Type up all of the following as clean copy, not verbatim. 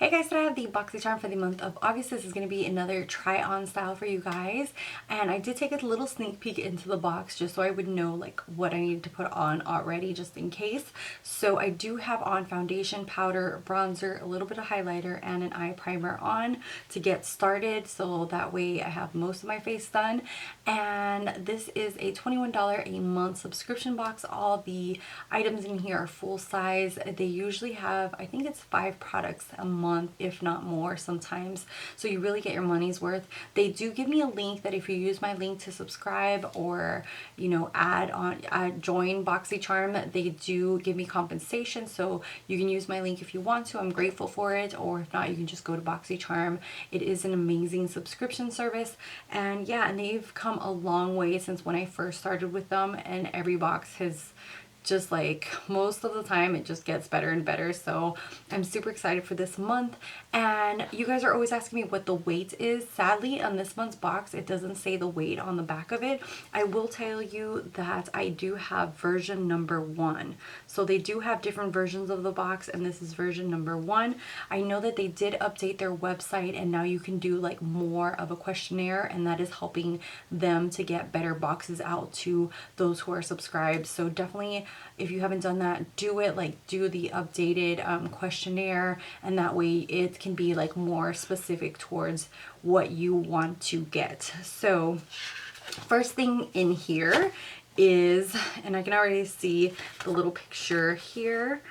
Hey guys, today I have the Boxycharm for the month of August. This is going to be another try on style for you guys, and I did take a little sneak peek into the box just so I would know like what I needed to put on already just in case. So I do have on foundation, powder, bronzer, a little bit of highlighter, and an eye primer on to get started, so that way I have most of my face done. And this is a $21 a month subscription box. All the items in here are full size. They usually have, I think it's 5 products a month, if not more sometimes, so you really get your money's worth. They do give me a link that if you use my link to subscribe or join Boxycharm, they do give me compensation, so you can use my link if you want to. I'm grateful for it, or if not, you can just go to Boxycharm. It is an amazing subscription service, and yeah, and they've come a long way since when I first started with them, and every box has just like most of the time it just gets better and better. So I'm super excited for this month. And you guys are always asking me what the weight is. Sadly, on this month's box it doesn't say the weight on the back of it. I will tell you that I do have version number 1, so they do have different versions of the box, and this is version number 1. I know that they did update their website, and now you can do like more of a questionnaire, and that is helping them to get better boxes out to those who are subscribed. So definitely, if you haven't done that, do it. Like, do the updated questionnaire, and that way it can be like more specific towards what you want to get. So first thing in here is, and I can already see the little picture here,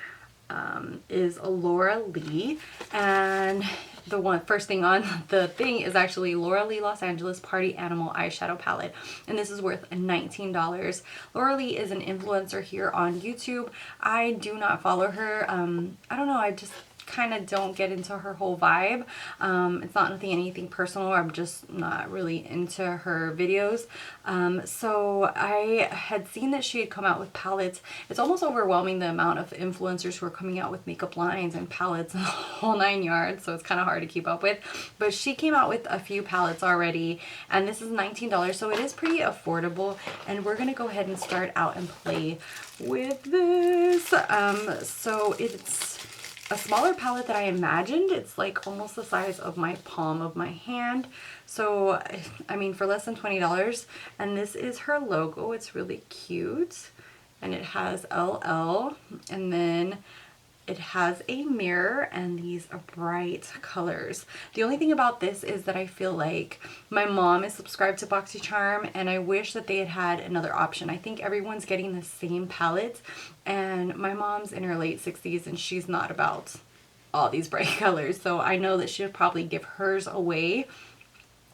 is Laura Lee, and the first thing on the thing is actually Laura Lee Los Angeles Party Animal Eyeshadow Palette, and this is worth $19. Laura Lee is an influencer here on YouTube. I do not follow her. I don't know, I just kind of don't get into her whole vibe. It's not anything personal. I'm just not really into her videos. So I had seen that she had come out with palettes. It's almost overwhelming the amount of influencers who are coming out with makeup lines and palettes and the whole 9 yards, so it's kind of hard to keep up with. But she came out with a few palettes already, and this is $19, so it is pretty affordable. And we're gonna go ahead and start out and play with this. So it's a smaller palette than I imagined. It's like almost the size of my palm of my hand. So, I mean, for less than $20. And this is her logo. It's really cute. And it has LL. And then it has a mirror and these are bright colors. The only thing about this is that I feel like my mom is subscribed to Boxycharm, and I wish that they had had another option. I think everyone's getting the same palette, and my mom's in her late 60s and she's not about all these bright colors. So I know that she'll probably give hers away,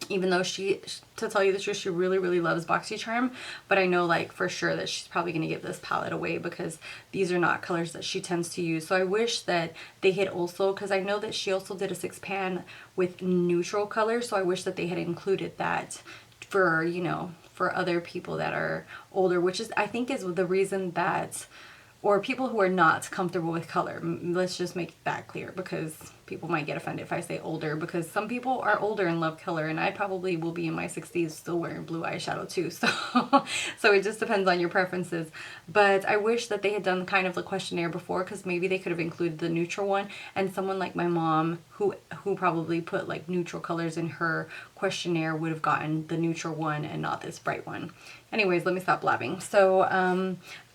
even though she, to tell you the truth, she really loves Boxycharm. But I know like for sure that she's probably going to give this palette away because these are not colors that she tends to use. So I wish that they had also, because I know that she also did a 6-pan with neutral colors, so I wish that they had included that for, you know, for other people that are older, which is, I think, is the reason that, or people who are not comfortable with color. Let's just make that clear, because people might get offended if I say older, because some people are older and love color, and I probably will be in my 60s still wearing blue eyeshadow too. So it just depends on your preferences. But I wish that they had done kind of the questionnaire before, because maybe they could have included the neutral one, and someone like my mom who probably put like neutral colors in her questionnaire would have gotten the neutral one and not this bright one. Anyways, let me stop blabbing. So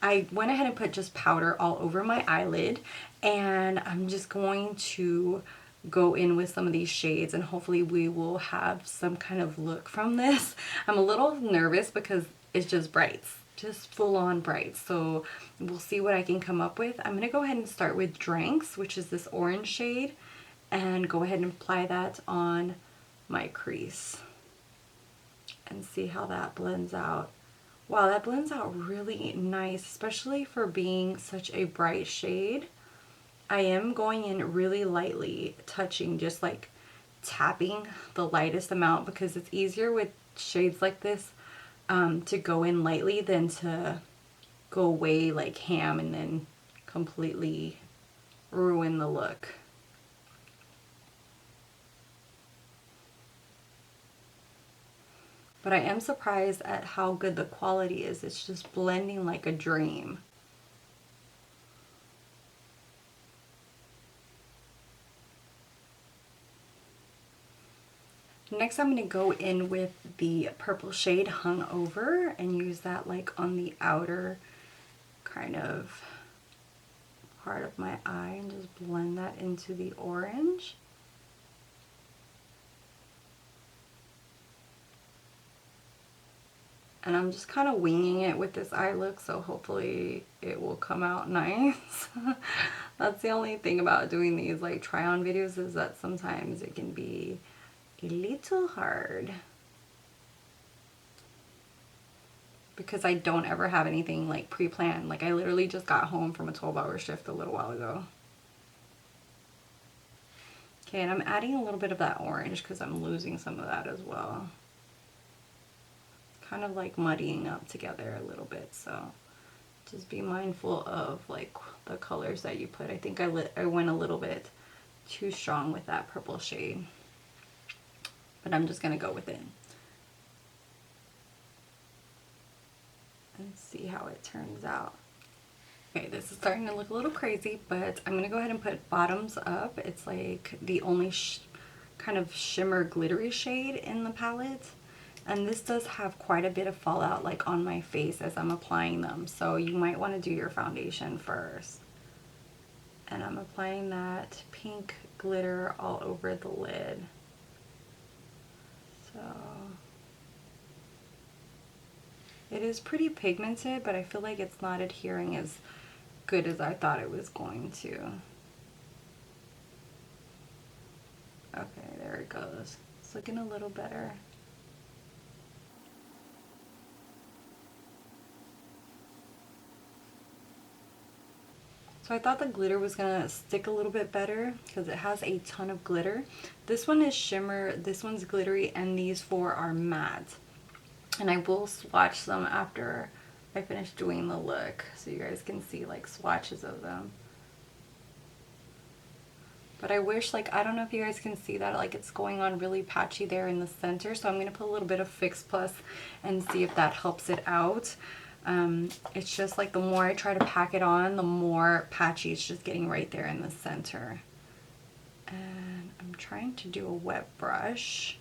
I went ahead and put just powder all over my eyelid, and I'm just going to go in with some of these shades, and hopefully we will have some kind of look from this. I'm a little nervous because it's just brights, just full-on brights, so we'll see what I can come up with. I'm gonna go ahead and start with Drinks, which is this orange shade, and go ahead and apply that on my crease and see how that blends out. Wow, that blends out really nice, especially for being such a bright shade. I am going in really lightly, touching, just like tapping the lightest amount, because it's easier with shades like this to go in lightly than to go way like ham and then completely ruin the look. But I am surprised at how good the quality is. It's just blending like a dream. Next, I'm going to go in with the purple shade Hung Over and use that like on the outer kind of part of my eye and just blend that into the orange. And I'm just kind of winging it with this eye look, so hopefully it will come out nice. That's the only thing about doing these like try on videos, is that sometimes it can be a little hard because I don't ever have anything like pre-planned. Like I literally just got home from a 12-hour shift a little while ago. Okay, and I'm adding a little bit of that orange because I'm losing some of that as well. Kind of like muddying up together a little bit, so just be mindful of like the colors that you put. I think I went a little bit too strong with that purple shade, but I'm just gonna go with it and see how it turns out. Okay, this is starting to look a little crazy, but I'm gonna go ahead and put Bottoms Up. It's like the only kind of shimmer glittery shade in the palette. And this does have quite a bit of fallout like on my face as I'm applying them. So you might want to do your foundation first. And I'm applying that pink glitter all over the lid. So it is pretty pigmented, but I feel like it's not adhering as good as I thought it was going to. Okay, there it goes. It's looking a little better. So I thought the glitter was gonna stick a little bit better because it has a ton of glitter. This one is shimmer, this one's glittery, and these four are matte. And I will swatch them after I finish doing the look so you guys can see like swatches of them. But I wish, like, I don't know if you guys can see that, like it's going on really patchy there in the center. So I'm gonna put a little bit of Fix Plus and see if that helps it out. It's just like the more I try to pack it on, the more patchy it's just getting right there in the center. And I'm trying to do a wet brush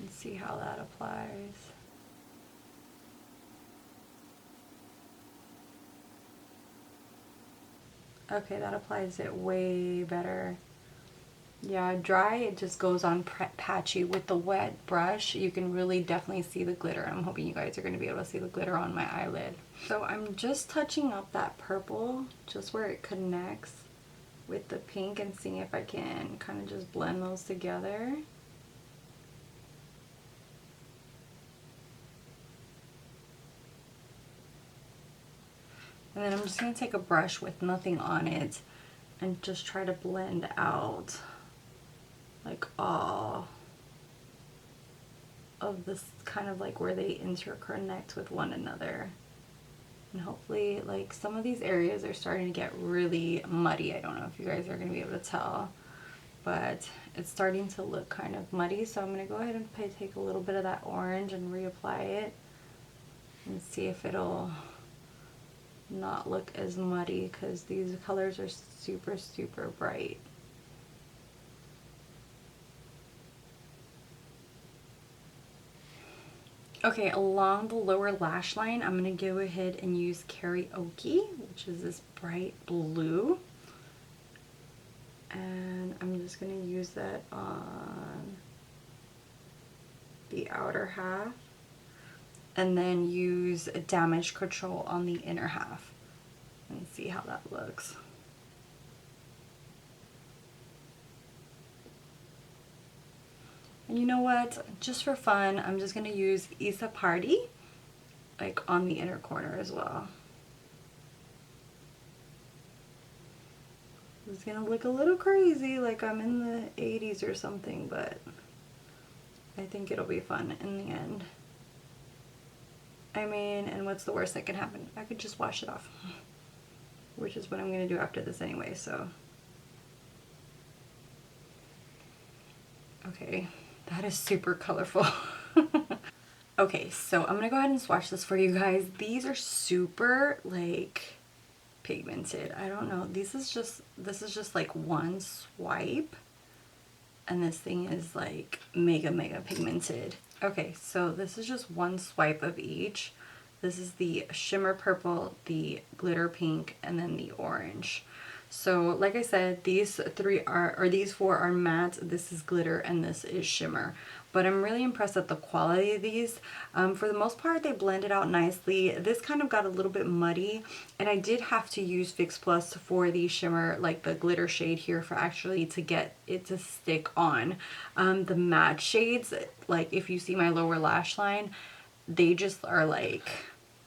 and see how that applies. Okay, that applies it way better. Yeah, dry, it just goes on patchy. With the wet brush, you can really definitely see the glitter. I'm hoping you guys are going to be able to see the glitter on my eyelid. So I'm just touching up that purple, just where it connects with the pink, and seeing if I can kind of just blend those together. And then I'm just going to take a brush with nothing on it and just try to blend out like all of this, kind of like where they interconnect with one another. And hopefully, like, some of these areas are starting to get really muddy. I don't know if you guys are going to be able to tell, but it's starting to look kind of muddy. So I'm going to go ahead and take a little bit of that orange and reapply it and see if it'll not look as muddy, because these colors are super, super bright. Okay, along the lower lash line, I'm going to go ahead and use Karaoke, which is this bright blue. And I'm just going to use that on the outer half. And then use Damage Control on the inner half. And see how that looks. And you know what? Just for fun, I'm just going to use Isa Party, like on the inner corner as well. It's going to look a little crazy, like I'm in the 80s or something, but I think it'll be fun in the end. I mean, and what's the worst that can happen? I could just wash it off, which is what I'm going to do after this anyway, so. Okay. That is super colorful. Okay, so I'm gonna go ahead and swatch this for you guys. These are super like pigmented. I don't know. This is just like one swipe. And this thing is like mega pigmented. Okay, so this is just one swipe of each. This is the shimmer purple, the glitter pink, and then the orange. So like I said, these four are matte, this is glitter, and this is shimmer. But I'm really impressed at the quality of these. For the most part, they blended out nicely. This kind of got a little bit muddy, and I did have to use Fix Plus for the shimmer, like the glitter shade here, for actually to get it to stick on. The matte shades, like if you see my lower lash line, they just are like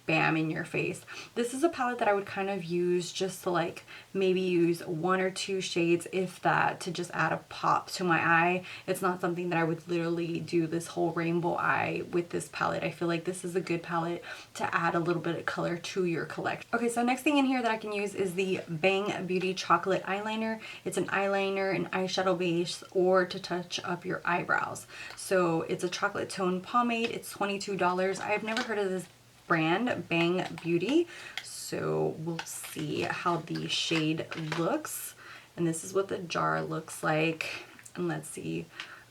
bam in your face. This is a palette that I would kind of use just to like maybe use 1 or 2 shades, if that, to just add a pop to my eye. It's not something that I would literally do this whole rainbow eye with this palette. I feel like this is a good palette to add a little bit of color to your collection. Okay, so next thing in here that I can use is the Bang Beauty Chocolate Eyeliner. It's an eyeliner, an eyeshadow base, or to touch up your eyebrows. So it's a chocolate tone pomade. It's $22. I've never heard of this brand, Bang Beauty, so we'll see how the shade looks. And this is what the jar looks like, and let's see.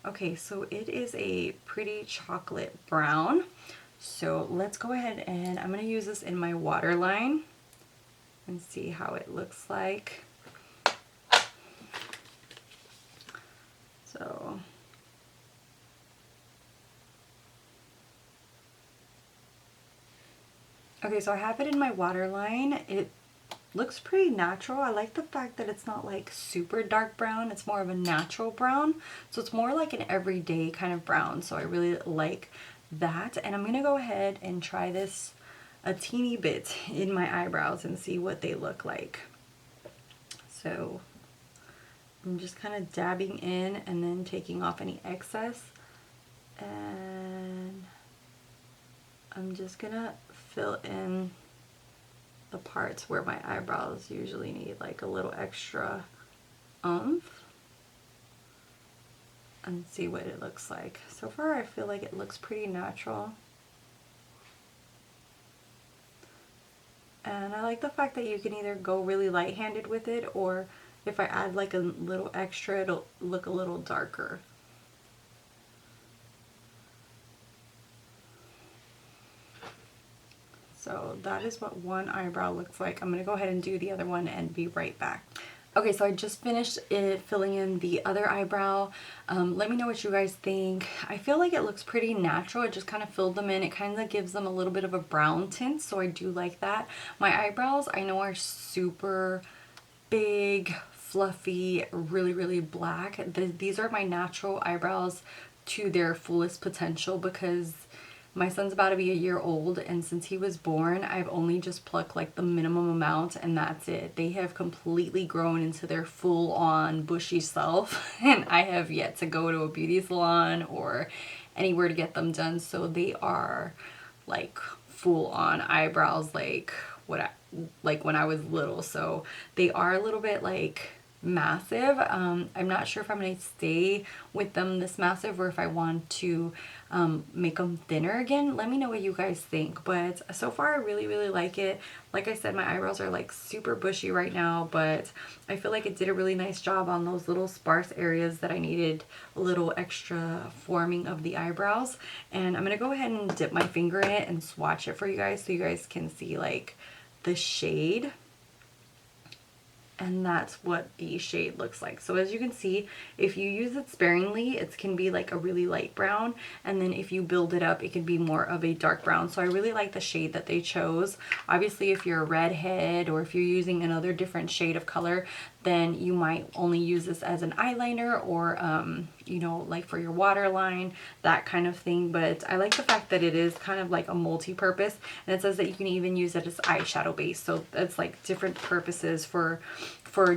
Okay, so it is a pretty chocolate brown. So let's go ahead, and I'm going to use this in my waterline and see how it looks like. So okay, so I have it in my waterline. It looks pretty natural. I like the fact that it's not like super dark brown. It's more of a natural brown. So it's more like an everyday kind of brown. So I really like that. And I'm going to go ahead and try this a teeny bit in my eyebrows and see what they look like. So I'm just kind of dabbing in and then taking off any excess. And I'm just gonna fill in the parts where my eyebrows usually need like a little extra oomph, and see what it looks like. So far I feel like it looks pretty natural. And I like the fact that you can either go really light-handed with it, or if I add like a little extra, it'll look a little darker. So that is what one eyebrow looks like. I'm going to go ahead and do the other one and be right back. Okay, so I just finished filling in the other eyebrow. Let me know what you guys think. I feel like it looks pretty natural. It just kind of filled them in. It kind of gives them a little bit of a brown tint, so I do like that. My eyebrows, I know, are super big, fluffy, really black. These are my natural eyebrows to their fullest potential, because my son's about to be a year old, and since he was born, I've only just plucked like the minimum amount, and that's it. They have completely grown into their full-on bushy self, and I have yet to go to a beauty salon or anywhere to get them done. So they are like full-on eyebrows, like when I was little. So they are a little bit like massive. I'm not sure if I'm going to stay with them this massive, or if I want to make them thinner again. Let me know what you guys think. But so far I really like it. Like I said, my eyebrows are like super bushy right now, but I feel like it did a really nice job on those little sparse areas that I needed a little extra forming of the eyebrows. And I'm going to go ahead and dip my finger in it and swatch it for you guys, so you guys can see like the shade. And that's what the shade looks like. So as you can see, if you use it sparingly, it can be like a really light brown, and then if you build it up, it can be more of a dark brown. So I really like the shade that they chose. Obviously, if you're a redhead, or if you're using another different shade of color, then you might only use this as an eyeliner, or you know, like for your waterline, that kind of thing. But I like the fact that it is kind of like a multi-purpose, and it says that you can even use it as eyeshadow base. So it's like different purposes for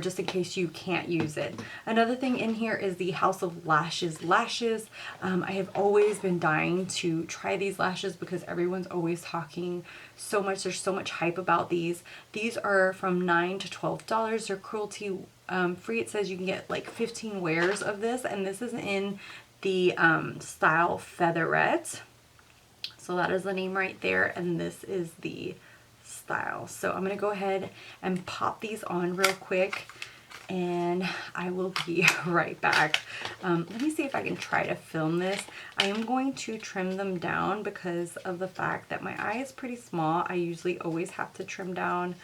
just in case you can't use it. Another thing in here is the House of Lashes lashes. I have always been dying to try these lashes because everyone's always talking so much. There's so much hype about these. These are from $9 to $12. They're cruelty free. It says you can get like 15 wears of this, and this is in the style Featherette. So that is the name right there, and this is the style. So I'm going to go ahead and pop these on real quick, and I will be right back. Let me see if I can try to film this. I am going to trim them down because of the fact that my eye is pretty small. I usually always have to trim down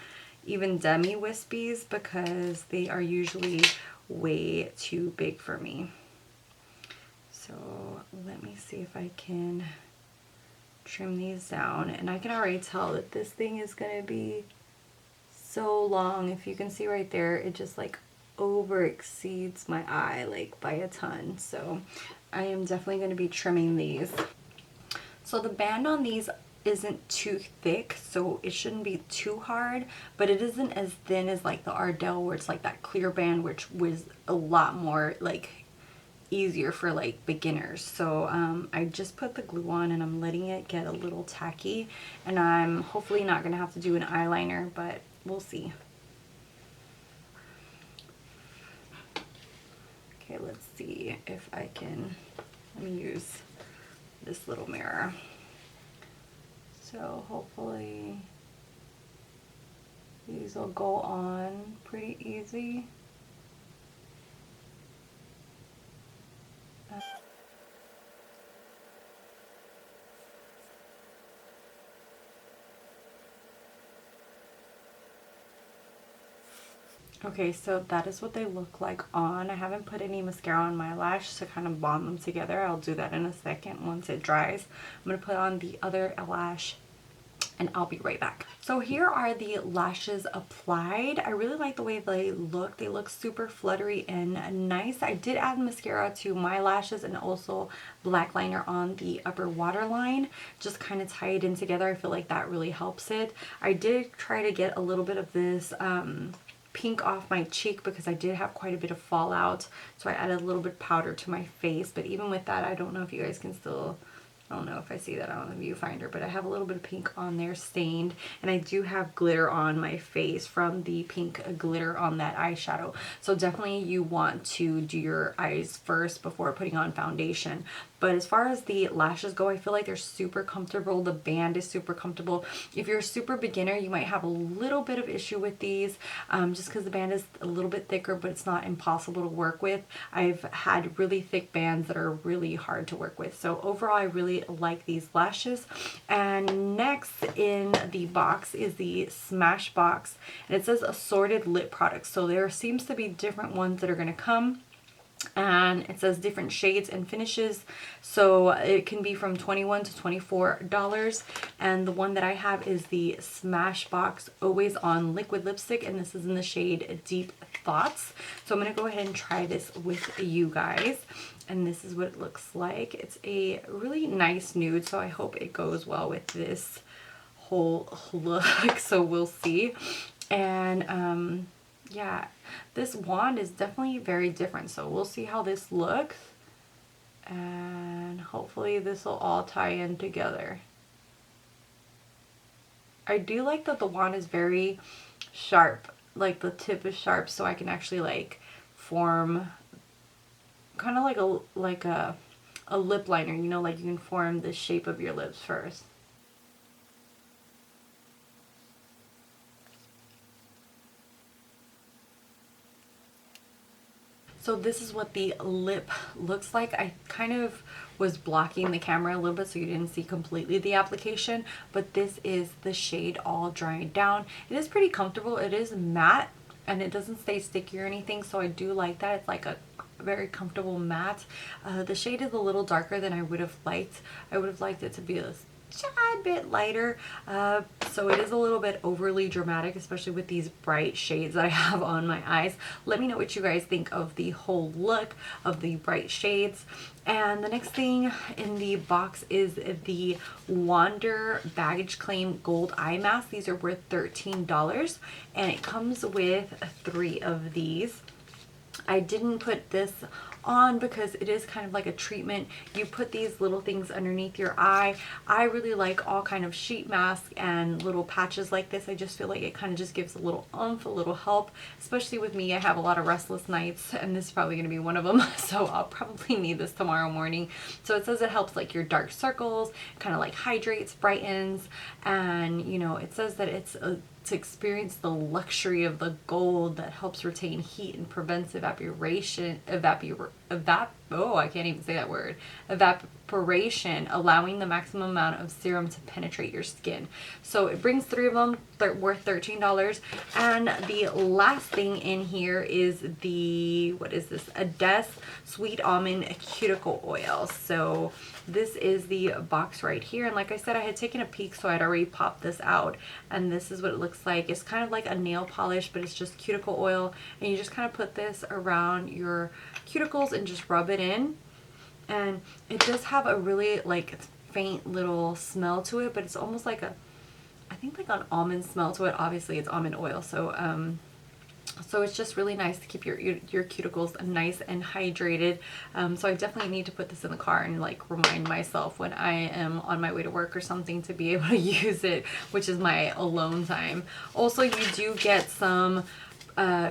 even demi wispies because they are usually way too big for me. So let me see if I can trim these down, and I can already tell that this thing is gonna be so long. If you can see right there, it just like over exceeds my eye like by a ton. So I am definitely going to be trimming these. So the band on these isn't too thick, so it shouldn't be too hard, but it isn't as thin as like the Ardell where it's like that clear band, which was a lot more like easier for like beginners. So I just put the glue on and I'm letting it get a little tacky, and I'm hopefully not gonna have to do an eyeliner, but we'll see. Okay, let's see if I can, let me use this little mirror. So hopefully these will go on pretty easy. Okay, so that is what they look like on. I haven't put any mascara on my lash to kind of bond them together. I'll do that in a second once it dries. I'm going to put on the other lash and I'll be right back. So here are the lashes applied. I really like the way they look. They look super fluttery and nice. I did add mascara to my lashes and also black liner on the upper waterline. Just kind of tie it in together. I feel like that really helps it. I did try to get a little bit of this pink off my cheek because I did have quite a bit of fallout, so I added a little bit of powder to my face. But even with that, I don't know if you guys can still, I don't know if I see that on the viewfinder, but I have a little bit of pink on there stained, and I do have glitter on my face from the pink glitter on that eyeshadow. So definitely you want to do your eyes first before putting on foundation. But as far as the lashes go, I feel like they're super comfortable. The band is super comfortable. If you're a super beginner, you might have a little bit of issue with these just because the band is a little bit thicker, but it's not impossible to work with. I've had really thick bands that are really hard to work with. So overall, I really like these lashes. And next in the box is the Smash box, and it says assorted lip products. So there seems to be different ones that are going to come, and it says different shades and finishes, so it can be from $21 to $24. And the one that I have is the Smashbox Always On Liquid Lipstick, and this is in the shade Deep Thoughts. So I'm going to go ahead and try this with you guys, and this is what it looks like. It's a really nice nude, so I hope it goes well with this whole look. So we'll see. And yeah, this wand is definitely very different, so we'll see how this looks, and hopefully this will all tie in together. I do like that the wand is very sharp, like the tip is sharp, so I can actually like form kind of like a lip liner, you know, like you can form the shape of your lips first. So this is what the lip looks like. I kind of was blocking the camera a little bit so you didn't see completely the application, but this is the shade all dried down. It is pretty comfortable. It is matte and it doesn't stay sticky or anything, so I do like that. It's like a very comfortable matte. The shade is a little darker than I would have liked. I would have liked it to be a tad bit lighter, so it is a little bit overly dramatic, especially with these bright shades that I have on my eyes. Let me know what you guys think of the whole look of the bright shades. And the next thing in the box is the Wander Baggage Claim Gold Eye Mask. These are worth $13, and it comes with 3 of these. I didn't put this on because it is kind of like a treatment. You put these little things underneath your eye. I really like all kind of sheet masks and little patches like this. I just feel like it kind of just gives a little oomph, a little help, especially with me. I have a lot of restless nights, and this is probably going to be one of them, so I'll probably need this tomorrow morning. So it says it helps like your dark circles, kind of like hydrates, brightens, and you know, it says that it's to experience the luxury of the gold that helps retain heat and prevents evaporation, oh, I can't even say that word, evaporation, allowing the maximum amount of serum to penetrate your skin. So it brings 3 of them, they're worth $13. And the last thing in here is the, what is this? Ebates Sweet Almond Cuticle Oil. So this is the box right here. And like I said, I had taken a peek, so I'd already popped this out. And this is what it looks like. It's kind of like a nail polish, but it's just cuticle oil. And you just kind of put this around your cuticles and just rub it in. And it does have a really like faint little smell to it, but it's almost like a, I think like an almond smell to it. Obviously it's almond oil, so so it's just really nice to keep your cuticles nice and hydrated. So I definitely need to put this in the car and like remind myself when I am on my way to work or something to be able to use it, which is my alone time. Also, you do get some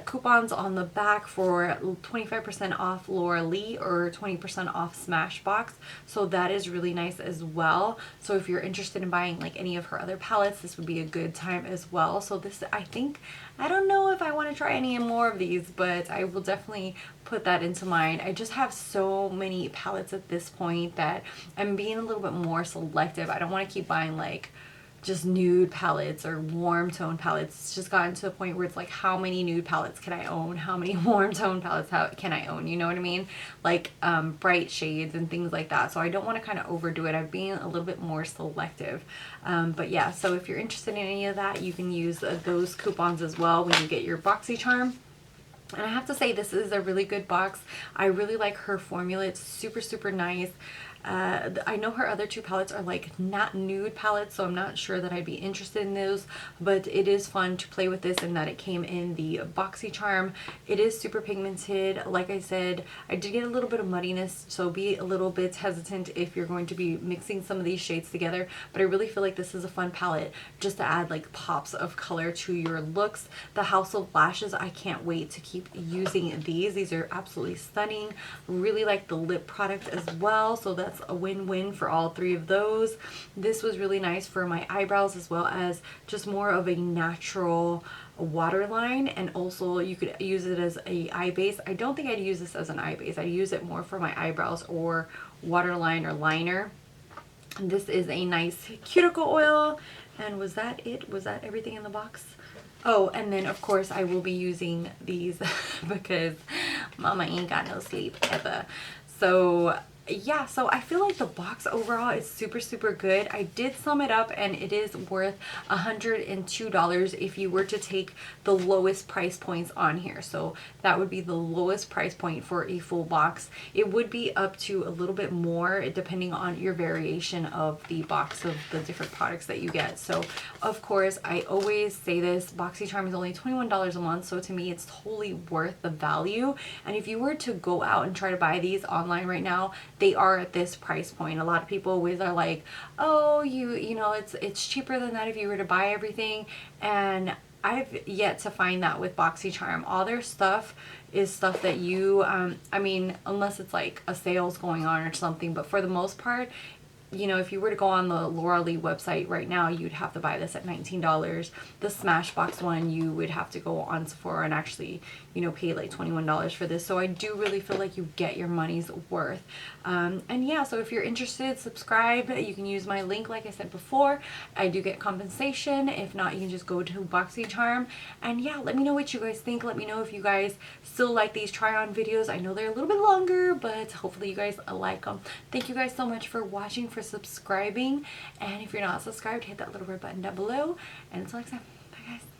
coupons on the back for 25% off Laura Lee or 20% off Smashbox, so that is really nice as well. So if you're interested in buying like any of her other palettes, this would be a good time as well. So this, I think, I don't know if I want to try any more of these, but I will definitely put that into mind. I just have so many palettes at this point that I'm being a little bit more selective. I don't want to keep buying like just nude palettes or warm tone palettes. It's just gotten to a point where it's like, how many nude palettes can I own? How many warm tone palettes can I own? You know what I mean? Like bright shades and things like that. So I don't want to kind of overdo it. I'm being a little bit more selective. But yeah, so if you're interested in any of that, you can use those coupons as well when you get your Boxycharm. And I have to say, this is a really good box. I really like her formula. It's super, super nice. I know her other 2 palettes are like not nude palettes, so I'm not sure that I'd be interested in those, but it is fun to play with this in that it came in the Boxycharm. It is super pigmented. Like I said, I did get a little bit of muddiness, so be a little bit hesitant if you're going to be mixing some of these shades together, but I really feel like this is a fun palette just to add like pops of color to your looks. The House of Lashes, I can't wait to keep using these. These are absolutely stunning. Really like the lip product as well, so that's a win-win for all 3 of those. This was really nice for my eyebrows as well as just more of a natural waterline, and also you could use it as a eye base. I don't think I'd use this as an eye base. I'd use it more for my eyebrows or waterline or liner. And this is a nice cuticle oil. And was that it? Was that everything in the box? Oh, and then of course I will be using these because mama ain't got no sleep ever. So yeah, so I feel like the box overall is super, super good. I did sum it up and it is worth $102 if you were to take the lowest price points on here. So that would be the lowest price point for a full box. It would be up to a little bit more depending on your variation of the box of the different products that you get. So of course, I always say this, Boxycharm is only $21 a month, so to me it's totally worth the value. And if you were to go out and try to buy these online right now, they are at this price point. A lot of people always are like, oh, you know, it's cheaper than that if you were to buy everything. And I've yet to find that with Boxycharm. All their stuff is stuff that you, I mean, unless it's like a sales going on or something, but for the most part, you know, if you were to go on the Laura Lee website right now, you'd have to buy this at $19. The Smashbox one, you would have to go on Sephora and actually, you know, pay like $21 for this. So I do really feel like you get your money's worth. And yeah, so if you're interested, subscribe. You can use my link, like I said before. I do get compensation. If not, you can just go to Boxycharm. And yeah, let me know what you guys think. Let me know if you guys still like these try-on videos. I know they're a little bit longer, but hopefully you guys like them. Thank you guys so much for watching, for subscribing. And if you're not subscribed, hit that little red button down below. And until next time, bye guys.